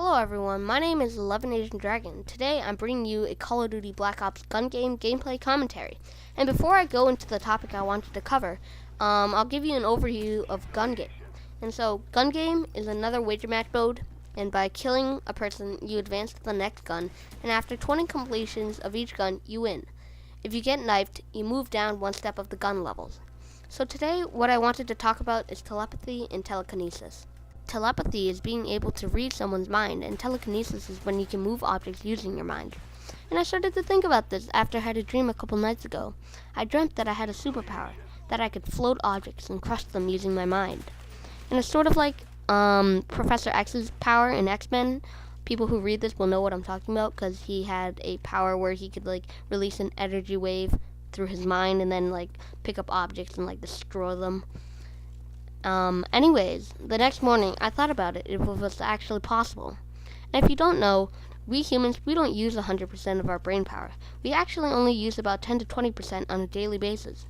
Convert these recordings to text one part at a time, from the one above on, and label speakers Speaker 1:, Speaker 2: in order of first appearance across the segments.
Speaker 1: Hello everyone, my name is 11 Asian Dragon. Today I'm bringing you a Call of Duty Black Ops gun game gameplay commentary. And before I go into the topic I wanted to cover, I'll give you an overview of gun game. And so, gun game is another wager match mode, and by killing a person, you advance to the next gun, and after 20 completions of each gun, you win. If you get knifed, you move down one step of the gun levels. So today, what I wanted to talk about is telepathy and telekinesis. Telepathy is being able to read someone's mind, and telekinesis is when you can move objects using your mind. And I started to think about this after I had a dream a couple nights ago. I dreamt that I had a superpower, that I could float objects and crush them using my mind. And it's sort of like Professor X's power in X-Men. People who read this will know what I'm talking about, because he had a power where he could release an energy wave through his mind and then pick up objects and destroy them. Anyways, the next morning I thought about it, if it was actually possible. And if you don't know, we humans, we don't use 100% of our brain power. We actually only use about 10 to 20% on a daily basis.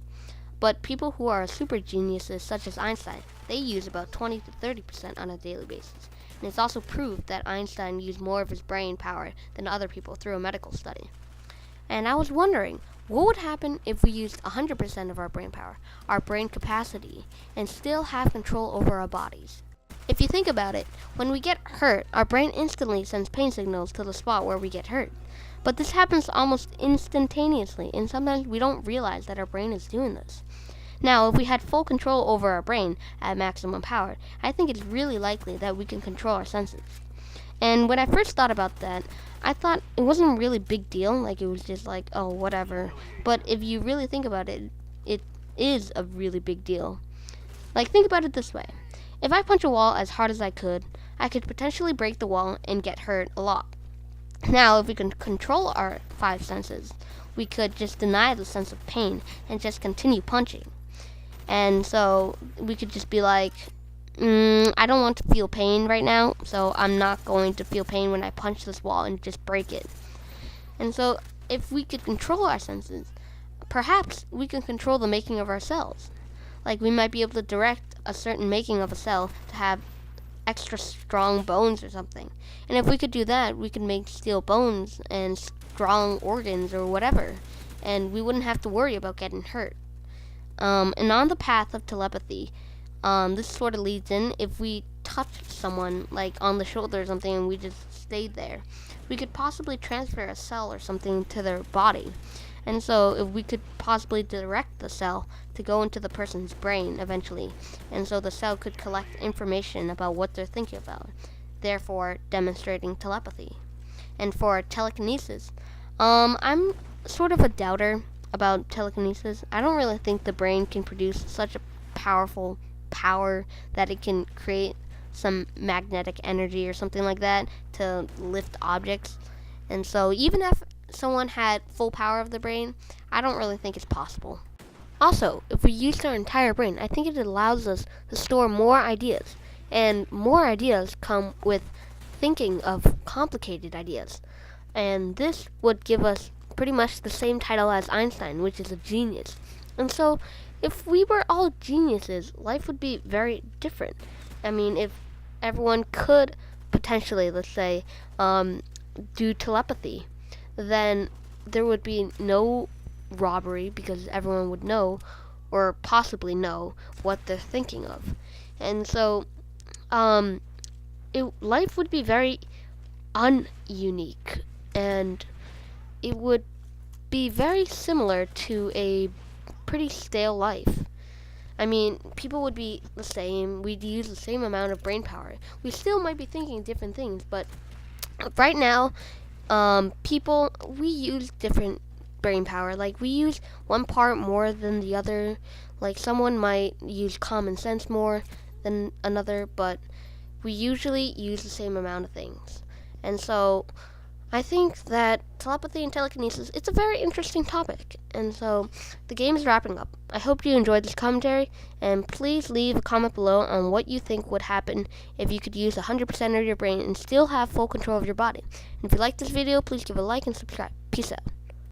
Speaker 1: But people who are super geniuses, such as Einstein, they use about 20 to 30% on a daily basis. And it's also proved that Einstein used more of his brain power than other people through a medical study. And I was wondering, what would happen if we used 100% of our brain power, our brain capacity, and still have control over our bodies? If you think about it, when we get hurt, our brain instantly sends pain signals to the spot where we get hurt. But this happens almost instantaneously, and sometimes we don't realize that our brain is doing this. Now, if we had full control over our brain at maximum power, I think it's really likely that we can control our senses. And when I first thought about that, I thought it wasn't a really big deal, it was just oh, whatever. But if you really think about it, it is a really big deal. Think about it this way. If I punch a wall as hard as I could potentially break the wall and get hurt a lot. Now, if we can control our 5 senses, we could just deny the sense of pain and just continue punching. And so, we could just be I don't want to feel pain right now, so I'm not going to feel pain when I punch this wall and just break it. And so, if we could control our senses, perhaps we can control the making of our cells. We might be able to direct a certain making of a cell to have extra strong bones or something. And if we could do that, we could make steel bones and strong organs or whatever, and we wouldn't have to worry about getting hurt. And on the path of telepathy, this sort of leads in, if we touch someone on the shoulder or something and we just stayed there, we could possibly transfer a cell or something to their body. And so if we could possibly direct the cell to go into the person's brain eventually, and so the cell could collect information about what they're thinking about, therefore demonstrating telepathy. And for telekinesis, I'm sort of a doubter about telekinesis. I don't really think the brain can produce such a powerful power that it can create some magnetic energy or something like that to lift objects. And so even if someone had full power of the brain, I don't really think it's possible. Also, if we used our entire brain, I think it allows us to store more ideas, and more ideas come with thinking of complicated ideas. And this would give us pretty much the same title as Einstein, which is a genius. And so, if we were all geniuses, life would be very different. I mean, if everyone could potentially, let's say, do telepathy, then there would be no robbery because everyone would know, or possibly know, what they're thinking of. And so, life would be very ununique, and it would be very similar to a pretty stale life. I mean, people would be the same, we'd use the same amount of brain power. We still might be thinking different things, but right now, we use different brain power. We use one part more than the other. Someone might use common sense more than another, but we usually use the same amount of things. And so, I think that telepathy and telekinesis, it's a very interesting topic. And so, the game is wrapping up. I hope you enjoyed this commentary, and please leave a comment below on what you think would happen if you could use 100% of your brain and still have full control of your body. And if you like this video, please give a like and subscribe. Peace out.